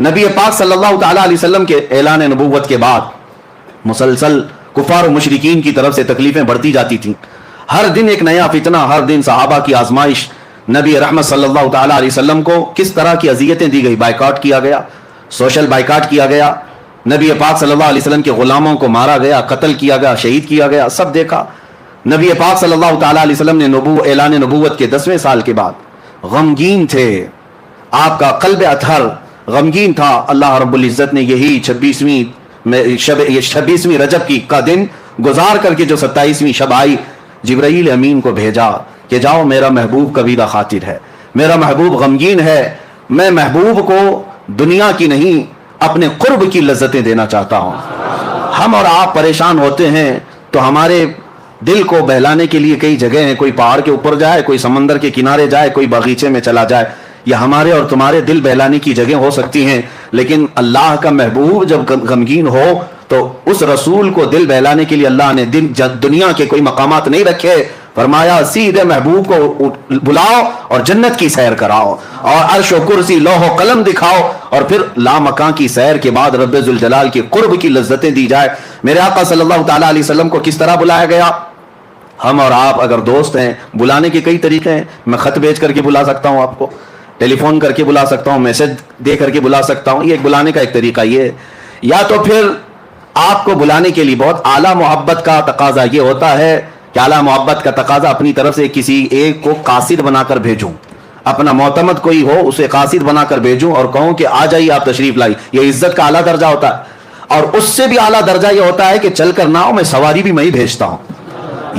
نبی پاک صلی اللہ تعالیٰ علیہ وسلم کے اعلان نبوت کے بعد مسلسل کفار و مشرکین کی طرف سے تکلیفیں بڑھتی جاتی تھیں. ہر دن ایک نیا فتنہ, ہر دن صحابہ کی آزمائش. نبی رحمت صلی اللہ تعالیٰ علیہ وسلم کو کس طرح کی اذیتیں دی گئی, بائیکاٹ کیا گیا, سوشل بائیکاٹ کیا گیا, نبی پاک صلی اللہ علیہ وسلم کے غلاموں کو مارا گیا, قتل کیا گیا, شہید کیا گیا, سب دیکھا. نبی پاک صلی اللہ تعالیٰ علیہ وسلم نے اعلان نبوت کے 10ویں سال کے بعد غمگین تھے, آپ کا قلب اطہر غمگین تھا. اللہ رب العزت نے یہی 26ویں رجب کا دن گزار کر کے جو 27ویں شب آئی, جبرائیل امین کو بھیجا کہ جاؤ, میرا محبوب کبیرہ خاطر ہے, میرا محبوب غمگین ہے, میں محبوب کو دنیا کی نہیں اپنے قرب کی لذتیں دینا چاہتا ہوں. ہم اور آپ پریشان ہوتے ہیں تو ہمارے دل کو بہلانے کے لیے کئی جگہ ہیں, کوئی پہاڑ کے اوپر جائے, کوئی سمندر کے کنارے جائے, کوئی باغیچے میں چلا جائے. یہ ہمارے اور تمہارے دل بہلانے کی جگہ ہو سکتی ہیں, لیکن اللہ کا محبوب جب غمگین ہو تو اس رسول کو دل بہلانے کے لیے اللہ نے دنیا کے کوئی مقامات نہیں رکھے. فرمایا سیدھے محبوب کو بلاؤ اور جنت کی سیر کراؤ اور عرش و کرسی لوح و قلم دکھاؤ, اور پھر لامکاں کی سیر کے بعد رب ذوالجلال کے قرب کی لذتیں دی جائے. میرے آقا صلی اللہ تعالیٰ علیہ وسلم کو کس طرح بلایا گیا؟ ہم اور آپ اگر دوست ہیں, بلانے کے کئی طریقے ہیں. میں خط بھیج کر کے بلا سکتا ہوں آپ کو, ٹیلی فون کر کے بلا سکتا ہوں, میسج دے کر کے بلا سکتا ہوں. یہ ایک بلانے کا ایک طریقہ یہ ہے. یا تو پھر آپ کو بلانے کے لیے بہت اعلیٰ محبت کا تقاضا یہ ہوتا ہے کہ اعلیٰ محبت کا تقاضا اپنی طرف سے کسی ایک کو قاصد بنا کر بھیجوں, اپنا معتمد کوئی ہو اسے قاصد بنا کر بھیجوں اور کہوں کہ آ جائیے آپ تشریف لائی. یہ عزت کا اعلیٰ درجہ ہوتا ہے. اور اس سے بھی اعلیٰ درجہ یہ ہوتا ہے کہ چل کر نہ ہو, میں سواری بھی میں ہی بھیجتا ہوں.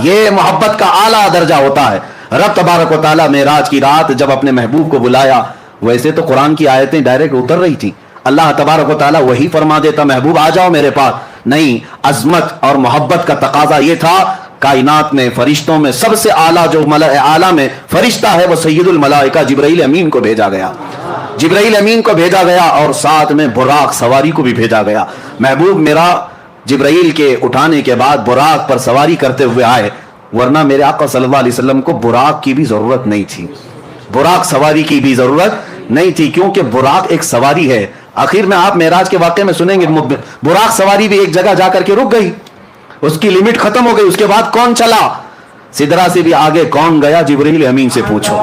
یہ محبت کا اعلیٰ درجہ ہوتا ہے. رب تبارک و تعالیٰ معراج کی رات جب اپنے محبوب کو بلایا, ویسے تو قرآن کی آیتیں ڈائریکٹ اتر رہی تھی, اللہ تبارک و تعالیٰ وہی فرما دیتا محبوب آ جاؤ میرے پاس. نہیں, عظمت اور محبت کا تقاضا یہ تھا, کائنات میں فرشتوں میں سب سے اعلیٰ جو اعلیٰ میں فرشتہ ہے وہ سید الملائکہ جبرائیل امین کو بھیجا گیا. جبرائیل امین کو بھیجا گیا اور ساتھ میں براق سواری کو بھی بھیجا گیا. محبوب میرا جبرائیل کے اٹھانے کے بعد براق پر سواری کرتے ہوئے آئے, ورنہ میرے آقا صلی اللہ علیہ وسلم کو براق کی بھی ضرورت نہیں تھی, براق سواری کی بھی ضرورت نہیں تھی, کیونکہ براق ایک سواری ہے. آخر میں آپ معراج کے واقعے میں سنیں گے, براق سواری بھی ایک جگہ جا کر کے رک گئی, اس کی لمٹ ختم ہو گئی. اس کے بعد کون چلا؟ سدرا سے بھی آگے کون گیا؟ جبرائیل امین سے پوچھو,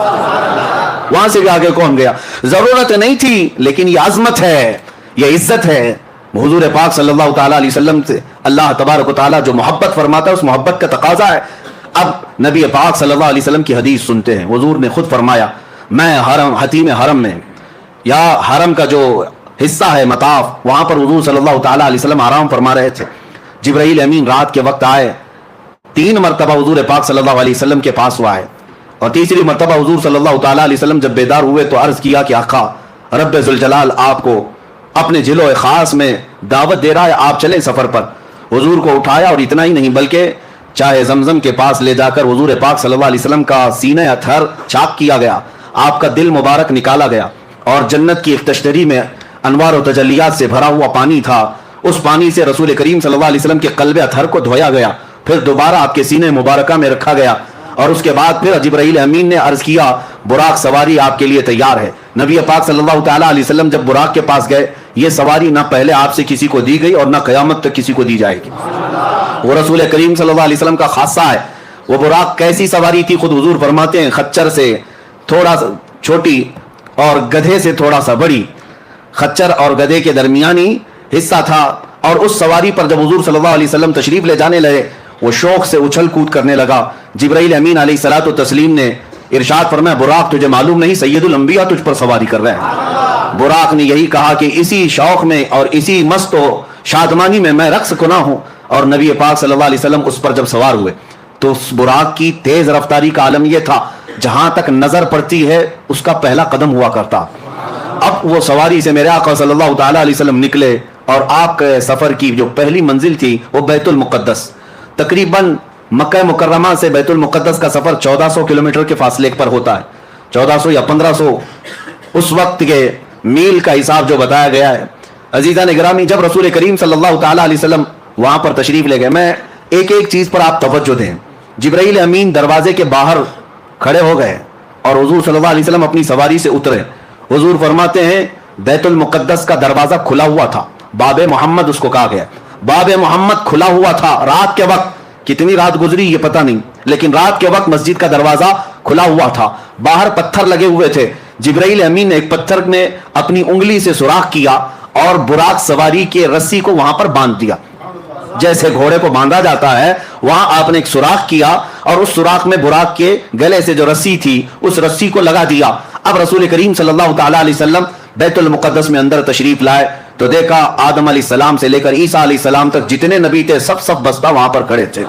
وہاں سے بھی آگے کون گیا؟ ضرورت نہیں تھی, لیکن یہ عظمت ہے, یہ عزت ہے. حضور پاک صلی اللہ تعالیٰ علیہ وسلم سے اللہ تبارک و تعالیٰ جو محبت فرماتا ہے اس محبت کا تقاضا ہے. اب نبی پاک صلی اللہ علیہ وسلم کی حدیث سنتے ہیں. حضور نے خود فرمایا, میں حتیم حرم میں یا حرم کا جو حصہ ہے مطاف, وہاں پر حضور صلی اللہ تعالیٰ علیہ وسلم آرام فرما رہے تھے. جبرائیل امین رات کے وقت آئے, 3 مرتبہ حضور پاک صلی اللہ علیہ وسلم کے پاس وہ آئے, اور تیسری مرتبہ حضور صلی اللہ تعالیٰ علیہ وسلم جب بیدار ہوئے تو عرض کیا کہ آقا رب ذوالجلال آپ کو اپنے جلوہ خاص میں دعوت دے رہا ہے, آپ چلیں سفر پر. حضور کو اٹھایا اور اتنا ہی نہیں بلکہ چاہے زمزم کے پاس لے جا کر حضور پاک صلی اللہ علیہ وسلم کا سینہ اطہر چاک کیا گیا, آپ کا دل مبارک نکالا گیا, اور جنت کی ایک تشتری میں انوار و تجلیات سے بھرا ہوا پانی تھا. اس پانی سے رسول کریم صلی اللہ علیہ وسلم کے قلب اطہر کو دھویا گیا, پھر دوبارہ آپ کے سینے مبارکہ میں رکھا گیا, اور اس کے بعد پھر جبرائیل امین نے عرض کیا براق سواری آپ کے لیے تیار ہے. نبی پاک صلی اللہ تعالیٰ علیہ وسلم جب براق کے پاس گئے, یہ سواری نہ پہلے آپ سے کسی کو دی گئی اور نہ قیامت تک کسی کو دی جائے گی. وہ رسول کریم صلی اللہ علیہ وسلم کا خاصہ ہے. وہ براق کیسی سواری تھی خود حضور فرماتے ہیں, خچر سے تھوڑا سا چھوٹی اور گدھے سے تھوڑا سا بڑی, خچر اور گدھے کے درمیانی حصہ تھا. اور اس سواری پر جب حضور صلی اللہ علیہ وسلم تشریف لے جانے لگے, وہ شوق سے اچھل کود کرنے لگا. جبرائیل امین علیہ الصلوۃ والتسلیم نے ارشاد فرمایا, براق تجھے معلوم نہیں سید الانبیاء تجھ پر سواری کر رہے ہیں. براق نے یہی کہا کہ اسی شوق میں اور اسی مست و شادمانی میں میں رقص کنا ہوں. اور نبی پاک صلی اللہ علیہ وسلم اس پر جب سوار ہوئے تو اس براق کی تیز رفتاری کا عالم یہ تھا, جہاں تک نظر پڑتی ہے اس کا پہلا قدم ہوا کرتا. اب وہ سواری سے میرے آقا صلی اللہ تعالیٰ علیہ وسلم نکلے, اور آپ کے سفر کی جو پہلی منزل تھی وہ بیت المقدس. تقریباً مکہ مکرمہ سے بیت المقدس کا سفر 1400 کلومیٹر کے فاصلے پر ہوتا ہے, 1400 یا 1500 اس وقت کے میل کا حساب جو بتایا گیا ہے. عزیزان گرامی, جب رسول کریم صلی اللہ تعالیٰ علیہ وسلم وہاں پر تشریف لے گئے, میں ایک ایک چیز پر آپ توجہ دیں. جبرائیل امین دروازے کے باہر کھڑے ہو گئے اور حضور صلی اللہ علیہ وسلم اپنی سواری سے اترے. حضور فرماتے ہیں بیت المقدس کا دروازہ کھلا ہوا تھا, باب محمد اس کو کہا گیا, باب محمد کھلا ہوا تھا رات کے وقت. کتنی رات گزری یہ پتہ نہیں, لیکن رات کے وقت مسجد کا دروازہ کھلا ہوا تھا, باہر پتھر لگے ہوئے تھے. جبرائیل امین نے ایک پتھر میں اپنی انگلی سے سوراخ کیا اور براق سواری کے رسی کو وہاں پر باندھ دیا. جیسے گھوڑے کو باندھا جاتا ہے وہاں آپ نے ایک سوراخ کیا اور اس سوراخ میں براق کے گلے سے جو رسی تھی اس رسی کو لگا دیا. اب رسول کریم صلی اللہ تعالی علیہ وسلم بیت المقدس میں اندر تشریف لائے تو دیکھا آدم علیہ السلام سے لے کر عیسیٰ علیہ السلام تک جتنے نبی تھے سب بستہ وہاں پر کھڑے تھے,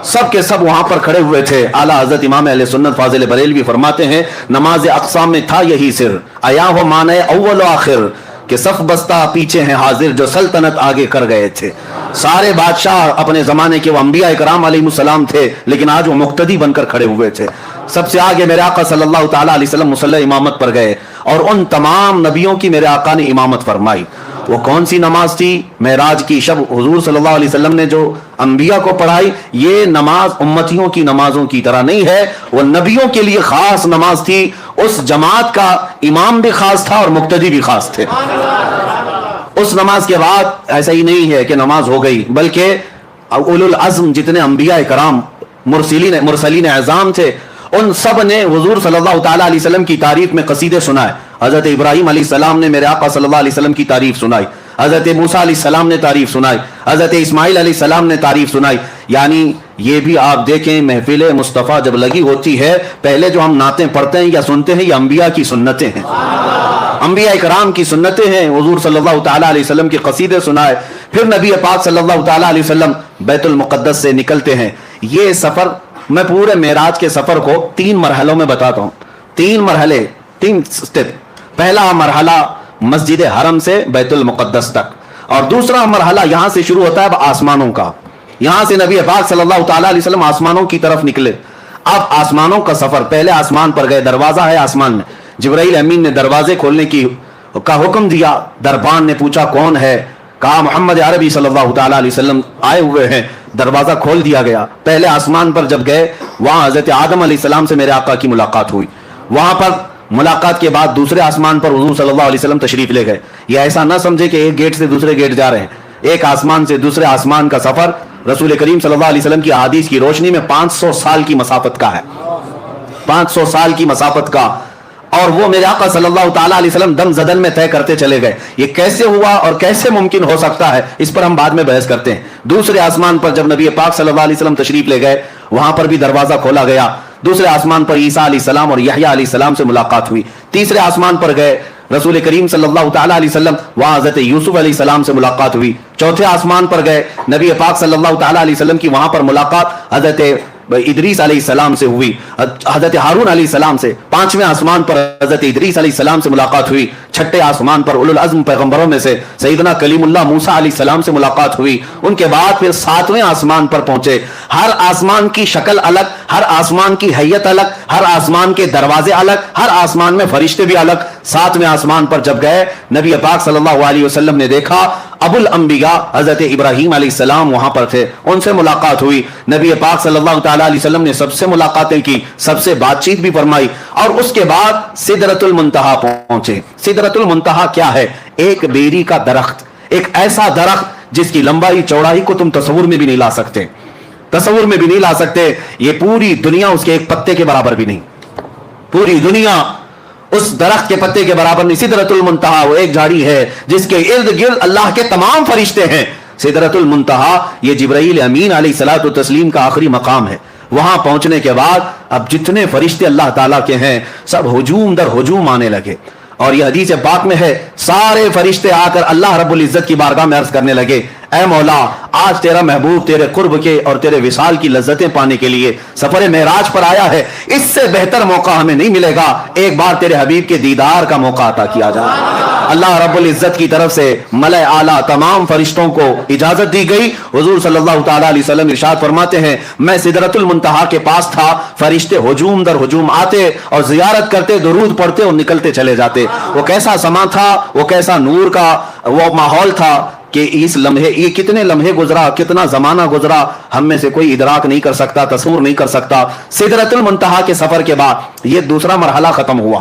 سب کے سب وہاں پر کھڑے ہوئے تھے. اعلیٰ حضرت امام اہل سنت فاضل بریلوی فرماتے ہیں نماز اقصا میں تھا یہی سر, آیا ہو معنی اول و آخر, کہ صف بستہ پیچھے ہیں حاضر جو سلطنت آگے کر گئے تھے. سارے بادشاہ اپنے زمانے کے وہ انبیاء اکرام علیہ السلام تھے, لیکن آج وہ مقتدی بن کر کھڑے ہوئے تھے. سب سے آگے میرے آقا صلی اللہ تعالی علیہ وسلم مصلی امامت پر گئے اور ان تمام نبیوں کی میرے آقا نے امامت فرمائی. وہ کون سی نماز تھی؟ معراج کی شب حضور صلی اللہ علیہ وسلم نے جو انبیاء کو پڑھائی, یہ نماز امتیوں کی نمازوں کی طرح نہیں ہے, وہ نبیوں کے لیے خاص نماز تھی. اس جماعت کا امام بھی خاص تھا اور مقتدی بھی خاص تھے. اس نماز کے بعد ایسا ہی نہیں ہے کہ نماز ہو گئی, بلکہ اولو العزم جتنے انبیاء کرام مرسلین اعظام تھے ان سب نے حضور صلی اللہ تعالی علیہ وسلم کی تعریف میں قصیدے سنائے. حضرت ابراہیم علیہ السلام نے میرے آقا صلی اللہ علیہ وسلم کی تعریف سنائی, حضرت موسیٰ علیہ السلام نے تعریف سنائی, حضرت اسماعیل علیہ السلام نے تعریف سنائی. یعنی یہ بھی آپ دیکھیں محفل مصطفیٰ جب لگی ہوتی ہے پہلے جو ہم نعتیں پڑھتے ہیں یا سنتے ہیں یہ انبیاء کی سنتیں ہیں, انبیاء کرام کی سنتیں ہیں. حضور صلی اللہ تعالی علیہ وسلم کے قصیدے سنائے. پھر نبی پاک صلی اللہ تعالی علیہ وسلم بیت المقدس سے نکلتے ہیں. یہ سفر میں پورے معراج کے سفر کو 3 مرحلوں میں بتاتا ہوں, 3 مرحلے, 3 سٹیپ. پہلا مرحلہ مسجد حرم سے بیت المقدس تک, اور دوسرا مرحلہ یہاں سے شروع ہوتا ہے آسمانوں کا. یہاں سے نبی پاک صلی اللہ تعالی علیہ وسلم آسمانوں کی طرف نکلے. اب آسمانوں کا سفر, پہلے آسمان پر گئے, دروازہ ہے آسمان میں, جبرائیل امین نے دروازے کھولنے کا حکم دیا. دربان نے پوچھا کون ہے, کہا محمد عربی صلی اللہ تعالی علیہ وسلم آئے ہوئے ہیں. دروازہ کھول دیا گیا. پہلے آسمان پر جب گئے وہاں حضرت آدم علیہ السلام سے میرے آقا کی ملاقات ہوئی. وہاں پر ملاقات کے بعد دوسرے آسمان پر حضور صلی اللہ علیہ وسلم تشریف لے گئے. یہ ایسا نہ سمجھے کہ ایک گیٹ سے دوسرے گیٹ جا رہے ہیں, ایک آسمان سے دوسرے آسمان کا سفر رسول کریم صلی اللہ علیہ وسلم کی احادیث کی روشنی میں 500 سال کی مسافت کا ہے, 500 سال کی مسافت کا. اور وہ میرے آقا صلی اللہ تعالی علیہ وسلم دم زدن میں طے کرتے چلے گئے. یہ کیسے ہوا اور کیسے ممکن ہو سکتا ہے اس پر ہم بعد میں بحث کرتے ہیں. دوسرے آسمان پر جب نبی پاک صلی اللہ علیہ وسلم تشریف لے گئے وہاں پر بھی دروازہ کھولا گیا. دوسرے آسمان پر عیسیٰ علیہ السلام اور یحییٰ علیہ السلام سے ملاقات ہوئی. تیسرے آسمان پر گئے رسول کریم صلی اللہ تعالی علیہ وسلم, وہاں حضرت یوسف علیہ السلام سے ملاقات ہوئی. چوتھے آسمان پر گئے نبی پاک صلی اللہ تعالی علیہ وسلم کی وہاں پر ملاقات حضرت ادریس علیہ السلام سے ہوئی, حضرت ہارون علیہ السلام سے. پانچویں آسمان پر حضرت ادریس علیہ السلام سے ملاقات ہوئی. چھٹے آسمان پر اولو العزم پیغمبروں میں سے سیدنا کلیم اللہ موسیٰ علیہ السلام سے ملاقات ہوئی. ان کے بعد پھر 7ویں آسمان پر پہنچے. ہر آسمان کی شکل الگ, ہر آسمان کی حیت الگ, ہر آسمان کے دروازے الگ, ہر آسمان میں فرشتے بھی الگ. 7ویں آسمان پر جب گئے نبی پاک صلی اللہ علیہ وسلم نے دیکھا ابو الانبیاء حضرت ابراہیم علیہ السلام وہاں پر تھے, ان سے ملاقات ہوئی. نبی پاک صلی اللہ تعالی علیہ وسلم نے سب سے ملاقاتیں کی, سب سے بات چیت بھی فرمائی. اور اس کے بعد سدرۃ المنتہا پہنچے. سدرۃ المنتہا کیا ہے؟ ایک بیری کا درخت, ایک ایسا درخت جس کی لمبائی چوڑائی کو تم تصور میں بھی نہیں لا سکتے, تصور میں بھی نہیں لا سکتے. یہ پوری دنیا اس کے ایک پتے کے برابر بھی نہیں, پوری دنیا اس درخت کے پتے کے برابر نہیں. سدرۃ المنتہا وہ ایک جھاڑی ہے جس کے ارد گرد اللہ کے تمام فرشتے ہیں. سدرۃ المنتہا یہ جبرائیل امین علیہ الصلوۃ والتسلیم کا آخری مقام ہے. وہاں پہنچنے کے بعد اب جتنے فرشتے اللہ تعالیٰ کے ہیں سب ہجوم در ہجوم آنے لگے. اور یہ حدیث پاک میں ہے سارے فرشتے آ کر اللہ رب العزت کی بارگاہ میں عرض کرنے لگے, اے مولا آج تیرا محبوب تیرے قرب کے اور تیرے وصال کی لذتیں پانے کے لیے سفر معراج پر آیا ہے, اس سے بہتر موقع ہمیں نہیں ملے گا, ایک بار تیرے حبیب کے دیدار کا موقع عطا کیا جائے. اللہ رب العزت کی طرف سے ملائے اعلیٰ تمام فرشتوں کو اجازت دی گئی. حضور صلی اللہ تعالی علیہ وسلم ارشاد فرماتے ہیں میں سدرۃ المنتہا کے پاس تھا, فرشتے ہجوم در ہجوم آتے اور زیارت کرتے, درود پڑھتے اور نکلتے چلے جاتے. وہ کیسا سما تھا, وہ کیسا نور کا وہ ماحول تھا کہ اس لمحے, یہ کتنے لمحے گزرا, کتنا زمانہ گزرا, ہم میں سے کوئی ادراک نہیں کر سکتا, تصور نہیں کر سکتا. سدرۃ المنتہا کے سفر کے بعد یہ دوسرا مرحلہ ختم ہوا.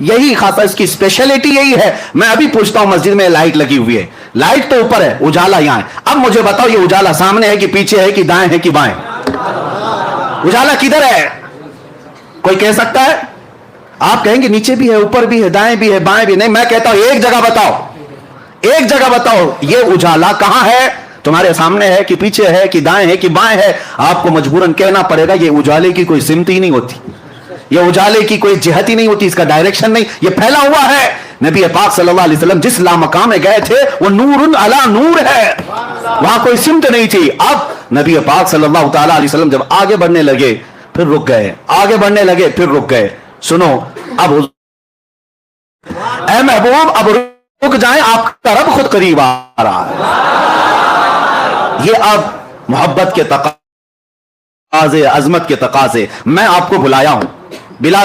یہی خاصا اس کی اسپیشلٹی یہی ہے. میں ابھی پوچھتا ہوں مسجد میں لائٹ لگی ہوئی ہے, لائٹ تو اوپر ہے, اجالا یہاں ہے. اب مجھے بتاؤ یہ اجالا سامنے ہے کہ پیچھے ہے کہ دائیں ہے کہ بائیں؟ اجالا کدھر ہے؟ کوئی کہہ سکتا ہے؟ آپ کہیں گے نیچے بھی ہے, اوپر بھی ہے, دائیں بھی ہے, بائیں بھی. نہیں, میں کہتا ہوں ایک جگہ بتاؤ, ایک جگہ بتاؤ یہ اجالا کہاں ہے؟ تمہارے سامنے ہے کہ پیچھے ہے کہ دائیں ہے کہ بائیں ہے؟ آپ کو مجبوراً کہنا پڑے گا یہ اجالے کی کوئی سمت ہی نہیں ہوتی, یہ اجالے کی کوئی جہت ہی نہیں ہوتی, اس کا ڈائریکشن نہیں, یہ پھیلا ہوا ہے. نبی پاک صلی اللہ علیہ وسلم جس لامقام میں گئے تھے وہ نور علی نور ہے, وہاں کوئی سمت نہیں تھی. اب نبی پاک صلی اللہ تعالی علیہ وسلم جب آگے بڑھنے لگے پھر رک گئے, آگے بڑھنے لگے پھر رک گئے. سنو, اب اے محبوب اب رک جائیں, آپ کا رب خود قریب آ رہا ہے. یہ اب محبت کے تقاضے, عظمت کے تقاضے, میں آپ کو بلایا ہوں بلا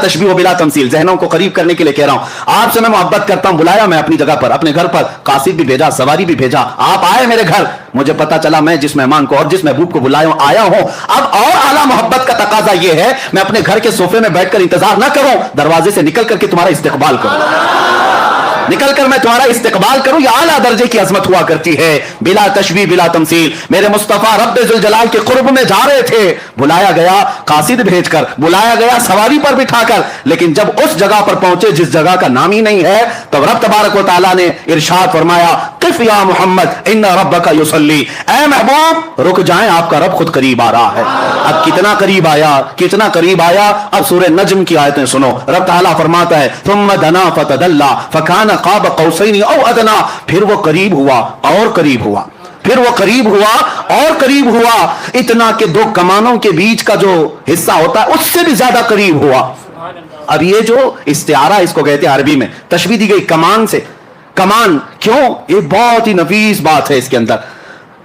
تشبیہ و بلا تمثیل, ذہنوں کو قریب کرنے کے لیے کہہ رہا ہوں. آپ سے میں محبت کرتا ہوں, بلایا میں اپنی جگہ پر, اپنے گھر پر قاصد بھی بھیجا, سواری بھی بھیجا, آپ آئے میرے گھر. مجھے پتا چلا میں جس مہمان کو اور جس محبوب کو بلایا ہوں آیا ہوں. اب اور اعلیٰ محبت کا تقاضا یہ ہے میں اپنے گھر کے صوفے میں بیٹھ کر انتظار نہ کروں, دروازے سے نکل کر کے تمہارا استقبال کروں, نکل کر میں تمہارا استقبال کروں. یہ اعلیٰ درجے کی عظمت ہوا کرتی ہے, بلا تشبیہ بلا تمثیل. میرے مصطفیٰ رب ذوالجلال کے قرب میں جا رہے تھے, بلایا گیا قاصد بھیج کر, بلایا گیا سواری پر بٹھا کر, لیکن جب اس جگہ پر پہنچے جس جگہ کا نام ہی نہیں ہے تب رب تبارک و تعالیٰ نے ارشاد فرمایا قف یا محمد ان ربک یصلی, اے محبوب رک جائیں آپ کا رب خود قریب آ رہا ہے. اب کتنا قریب آیا, کتنا قریب آیا. اب سورہ نجم کی آیتیں سنو, رب تعالیٰ فرماتا ہے ثم دنا فتدلی فکان قاب قوسین او ادنا, پھر وہ قریب ہوا اور قریب ہوا, پھر وہ قریب ہوا اور قریب ہوا, اتنا کہ دو کمانوں کے بیچ کا جو حصہ ہوتا ہے اس سے بھی زیادہ قریب ہوا. اب یہ جو استعارہ اس کو کہتے ہیں عربی میں, تشبیہ دی گئی کمان سے. کمان کیوں؟ یہ بہت ہی نفیس بات ہے اس کے اندر,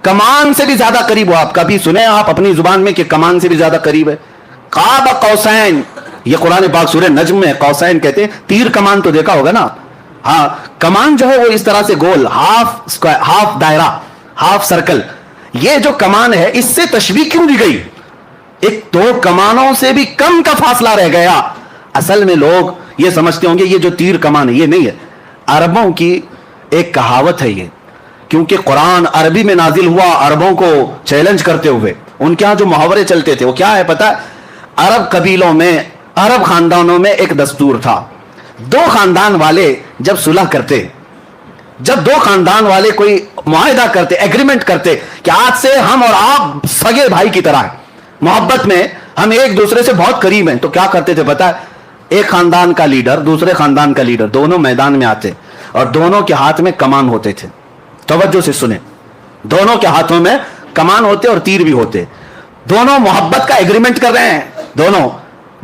کمان سے بھی زیادہ قریب ہوا. آپ کبھی سنے آپ اپنی زبان میں کہ کمان سے بھی زیادہ قریب ہے؟ قاب قوسین, یہ قرآن پاک سورہ نجم میں قوسین کہتے ہیں. تیر کمان تو دیکھا ہوگا نا, ہاں کمان جو ہے وہ اس طرح سے گول, ہاف دائرہ, ہاف سرکل. یہ جو کمان ہے اس سے تشبیہ کیوں دی گئی؟ ایک دو کمانوں سے بھی کم کا فاصلہ رہ گیا. اصل میں لوگ یہ سمجھتے ہوں گے یہ جو تیر کمان ہے یہ نہیں ہے, عربوں کی ایک کہاوت ہے یہ, کیونکہ قرآن عربی میں نازل ہوا عربوں کو چیلنج کرتے ہوئے. ان کے ہاں جو محاورے چلتے تھے وہ کیا ہے پتہ ہے؟ عرب قبیلوں میں, عرب خاندانوں میں ایک دستور تھا, دو خاندان والے جب صلح کرتے, جب دو خاندان والے کوئی معاہدہ کرتے, ایگریمنٹ کرتے کہ آج سے ہم اور آپ سگے بھائی کی طرح ہیں, محبت میں ہم ایک دوسرے سے بہت قریب ہیں, تو کیا کرتے تھے پتہ ہے؟ ایک خاندان کا لیڈر دوسرے خاندان کا لیڈر دونوں میدان میں آتے اور دونوں کے ہاتھ میں کمان ہوتے تھے. توجہ سے سنیں, دونوں کے ہاتھوں میں کمان ہوتے اور تیر بھی ہوتے. دونوں محبت کا ایگریمنٹ کر رہے ہیں, دونوں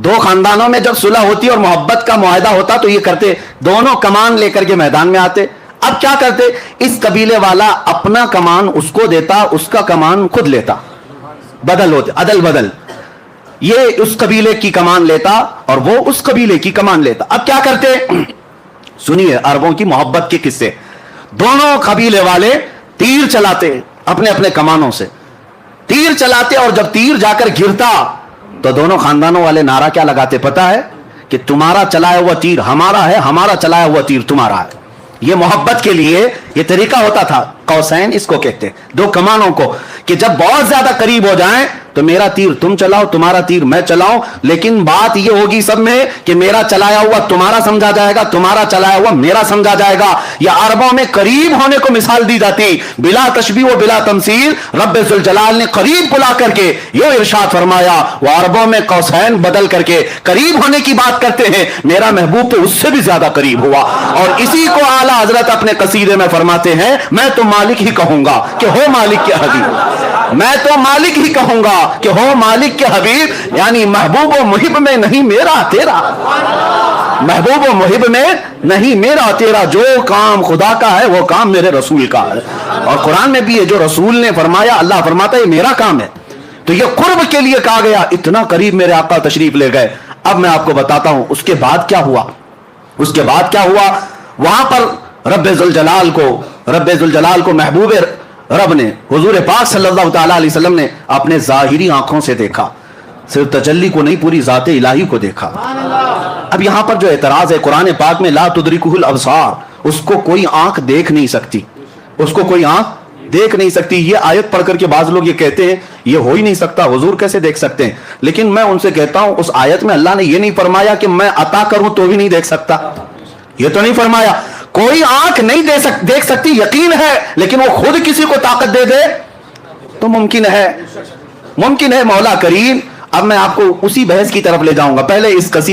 دو خاندانوں میں جب صلح ہوتی اور محبت کا معاہدہ ہوتا تو یہ کرتے, دونوں کمان لے کر کے میدان میں آتے. اب کیا کرتے, اس قبیلے والا اپنا کمان اس کو دیتا, اس کا کمان خود لیتا, بدل ہوتے, عدل بدل, یہ اس قبیلے کی کمان لیتا اور وہ اس قبیلے کی کمان لیتا. اب کیا کرتے, سنیے عربوں کی محبت کے قصے. دونوں قبیلے والے تیر چلاتے اپنے اپنے کمانوں سے, تیر چلاتے, اور جب تیر جا کر گرتا تو دونوں خاندانوں والے نعرہ کیا لگاتے پتا ہے؟ کہ تمہارا چلایا ہوا تیر ہمارا ہے, ہمارا چلایا ہوا تیر تمہارا ہے. یہ محبت کے لیے یہ طریقہ ہوتا تھا. قوسین اس کو کہتے, دو کمانوں کو, کہ جب بہت زیادہ قریب ہو جائیں تو میرا تیر تم چلاؤ, تمہارا تیر میں چلاؤں, لیکن بات یہ ہوگی سب میں کہ میرا چلایا ہوا تمہارا سمجھا جائے گا, تمہارا چلایا ہوا میرا سمجھا جائے گا. یہ عربوں میں قریب ہونے کو مثال دی جاتی, بلا تشبیہ و بلا تمثیل. رب ذوالجلال نے قریب بلا کر کے یہ ارشاد فرمایا, وہ عربوں میں قوسین بدل کر کے قریب ہونے کی بات کرتے ہیں, میرا محبوب تو اس سے بھی زیادہ قریب ہوا. اور اسی کو اعلیٰ حضرت اپنے قصیدے میں فرماتے ہیں, میں تو مالک ہی کہوں گا کہ ہو مالک کے حبیب, میں تو مالک ہی کہوں گا کہ ہو مالک کے حبیب. یعنی محبوب و محب میں نہیں میرا تیرا, محبوب و محب میں نہیں میرا تیرا, جو کام خدا کا ہے وہ کام میرے رسول کا ہے. اور قرآن میں بھی ہے جو رسول نے فرمایا, اللہ فرماتا ہے یہ میرا کام ہے. تو یہ قرب کے لیے کہا گیا, اتنا قریب میرے آقا تشریف لے گئے. اب میں آپ کو بتاتا ہوں اس کے بعد کیا ہوا. اس کے بعد کیا ہوا, وہاں پر رب ذوالجلال کو محبوب رب نے, حضور پاک صلی اللہ تعالی علیہ وسلم نے اپنے ظاہری آنکھوں سے دیکھا, صرف تجلی کو نہیں پوری ذات الہی کو دیکھا۔ اب یہاں پر جو اعتراض ہے قرآن پاک میں لا تدرکہ الابصار، اس کو کوئی آنکھ دیکھ نہیں سکتی، اس کو کوئی آنکھ دیکھ نہیں سکتی، یہ آیت پڑھ کر کے بعض لوگ یہ کہتے ہیں یہ ہو ہی نہیں سکتا، حضور کیسے دیکھ سکتے ہیں؟ لیکن میں ان سے کہتا ہوں اس آیت میں اللہ نے یہ نہیں فرمایا کہ میں عطا کروں تو بھی نہیں دیکھ سکتا، یہ تو نہیں فرمایا۔ کوئی آنکھ نہیں دیکھ سکتی یقین ہے، لیکن وہ خود کسی کو طاقت دے دے تو ممکن ہے، ممکن ہے مولا کریم۔ اب میں آپ کو اسی بحث کی طرف لے جاؤں گا، پہلے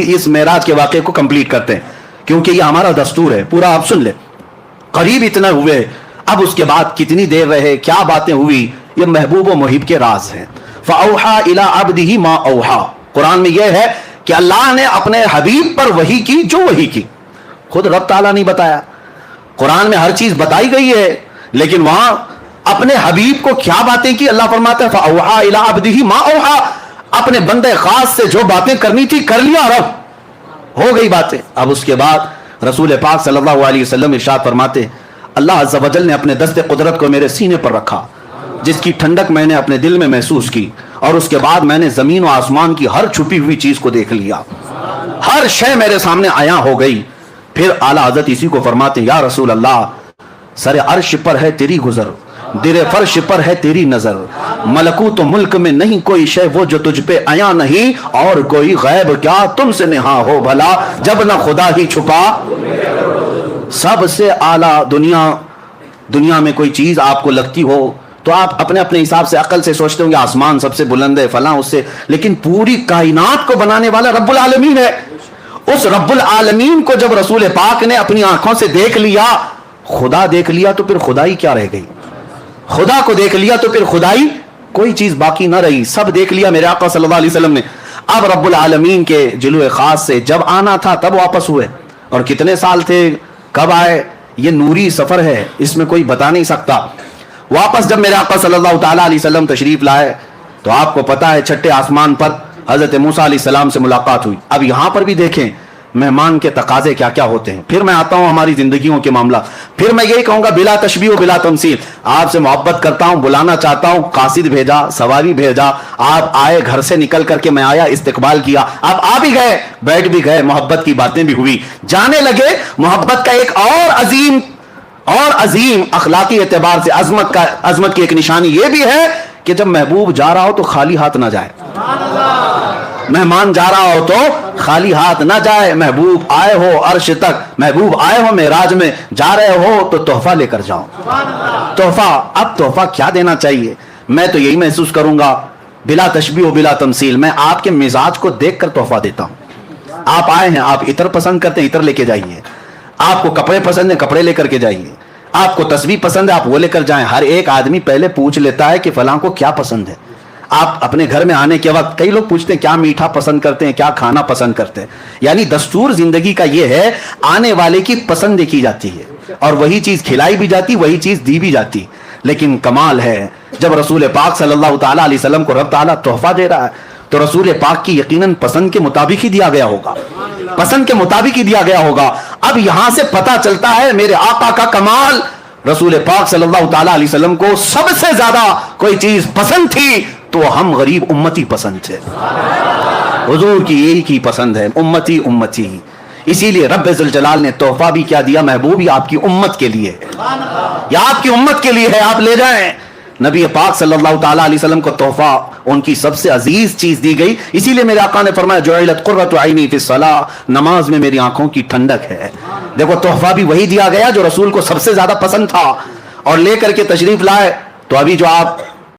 اس معراج کے واقعے کو کمپلیٹ کرتے ہیں کیونکہ یہ ہمارا دستور ہے، پورا آپ سن لیں۔ قریب اتنا ہوئے، اب اس کے بعد کتنی دیر رہے، کیا باتیں ہوئی، یہ محبوب و محب کے راز ہیں۔ فَأَوْحَى إِلَىٰ عَبْدِهِ مَا أَوْحَىٰ، قرآن میں یہ ہے کہ اللہ نے اپنے حبیب پر وحی کی جو وحی کی، خود رب تعالیٰ نہیں بتایا۔ قرآن میں ہر چیز بتائی گئی ہے، لیکن وہاں اپنے حبیب کو کیا باتیں کی، اللہ فرماتا ہے فَأَوْحَىٰ إِلَىٰ عَبْدِهِ مَا أَوْحَىٰ، اپنے بندے خاص سے جو باتیں کرنی تھی کر لیا، رب ہو گئی باتیں۔ اب اس کے بعد رسول پاک صلی اللہ علیہ وسلم ارشاد فرماتے اللہ عز و جل نے اپنے دست قدرت کو میرے سینے پر رکھا، جس کی ٹھنڈک میں نے اپنے دل میں محسوس کی، اور اس کے بعد میں نے زمین و آسمان کی ہر چھپی ہوئی چیز کو دیکھ لیا، ہر شے میرے سامنے عیاں ہو گئی۔ پھر اعلیٰ حضرت اسی کو فرماتے یا رسول اللہ، سر عرش پر ہے تیری گزر، در فرش پر ہے تیری نظر، ملکوت و ملک میں نہیں کوئی شے وہ جو تجھ پہ عیاں نہیں، اور کوئی غیب کیا تم سے نہاں ہو بھلا، جب نہ خدا ہی چھپا۔ سب سے اعلیٰ دنیا میں کوئی چیز آپ کو لگتی ہو تو آپ اپنے حساب سے عقل سے سوچتے ہوں گے آسمان سب سے بلند ہے فلاں اس سے، لیکن پوری کائنات کو بنانے والا رب العالمین ہے۔ اس رب العالمین کو جب رسول پاک نے اپنی آنکھوں سے دیکھ لیا، خدا دیکھ لیا تو پھر خدائی کیا رہ گئی؟ خدا کو دیکھ لیا تو پھر خدائی کوئی چیز باقی نہ رہی، سب دیکھ لیا میرے آقا صلی اللہ علیہ وسلم نے۔ اب رب العالمین کے جلوے خاص سے جب آنا تھا تب واپس ہوئے، اور کتنے سال تھے، کب آئے، یہ نوری سفر ہے، اس میں کوئی بتا نہیں سکتا۔ واپس جب میرے آقا صلی اللہ تعالیٰ علیہ وسلم تشریف لائے تو آپ کو پتا ہے چھٹے آسمان پر حضرت موسیٰ علیہ السلام سے ملاقات ہوئی۔ اب یہاں پر بھی دیکھیں مہمان کے تقاضے کیا کیا ہوتے ہیں۔ پھر میں آتا ہوں ہماری زندگیوں کے معاملہ، پھر میں یہی کہوں گا بلا تشبیہ و بلا تمثیل، آپ سے محبت کرتا ہوں، بلانا چاہتا ہوں، قاصد بھیجا، سواری بھیجا، آپ آئے، گھر سے نکل کر کے میں آیا، استقبال کیا، آپ آ بھی گئے، بیٹھ بھی گئے، محبت کی باتیں بھی ہوئی، جانے لگے۔ محبت کا ایک اور عظیم اخلاقی اعتبار سے عظمت کی ایک نشانی یہ بھی ہے کہ جب محبوب جا رہا ہو تو خالی ہاتھ نہ جائے، مہمان جا رہا ہو تو خالی ہاتھ نہ جائے، محبوب آئے ہو عرش تک، محبوب آئے ہو معراج میں، جا رہے ہو تو تحفہ لے کر جاؤ۔ اب تحفہ کیا دینا چاہیے؟ میں تو یہی محسوس کروں گا بلا تشبیہ و بلا تمثیل، میں آپ کے مزاج کو دیکھ کر تحفہ دیتا ہوں۔ آپ آئے ہیں، آپ عطر پسند کرتے ہیں، عطر لے کے جائیے، آپ کو کپڑے پسند ہیں، کپڑے لے کر کے جائیے، آپ کو تسبیح پسند ہے، آپ وہ لے کر جائیں۔ ہر ایک آدمی پہلے پوچھ لیتا ہے کہ فلاں کو کیا پسند ہے۔ آپ اپنے گھر میں آنے کے وقت کئی لوگ پوچھتے ہیں کیا میٹھا پسند کرتے ہیں، کیا کھانا پسند کرتے ہیں، یعنی دستور زندگی کا یہ ہے آنے والے کی پسند دیکھی جاتی ہے، اور وہی چیز کھلائی بھی جاتی، وہی چیز دی بھی جاتی۔ لیکن کمال ہے جب رسول پاک صلی اللہ تعالیٰ علیہ وسلم کو رب تعالیٰ تحفہ دے رہا ہے تو رسول پاک کی یقیناً پسند کے مطابق ہی دیا گیا ہوگا، پسند کے مطابق ہی دیا گیا ہوگا۔ اب یہاں سے پتہ چلتا ہے میرے آقا کا کمال، رسول پاک صلی اللہ تعالیٰ علیہ وسلم کو سب سے زیادہ کوئی چیز پسند تھی تو ہم غریب امتی پسند تھے، حضور کی یہی کی پسند ہے، امتی امتی۔ اسی لیے رب ذوالجلال نے تحفہ بھی کیا دیا، محبوب یہ آپ کی امت کے لیے ہے، یہ آپ کی امت کے لیے ہے، آپ لے جائیں۔ نبی پاک صلی اللہ تعالیٰ علیہ وسلم کو تحفہ ان کی سب سے عزیز چیز دی گئی، اسی لیے میرے آقا نے فرمایا جعلت قرۃ عینی فی الصلاۃ، نماز میں میری آنکھوں کی ٹھنڈک ہے۔ دیکھو تحفہ بھی وہی دیا گیا جو رسول کو سب سے زیادہ پسند تھا، اور لے کر کے تشریف لائے۔ تو ابھی جو آپ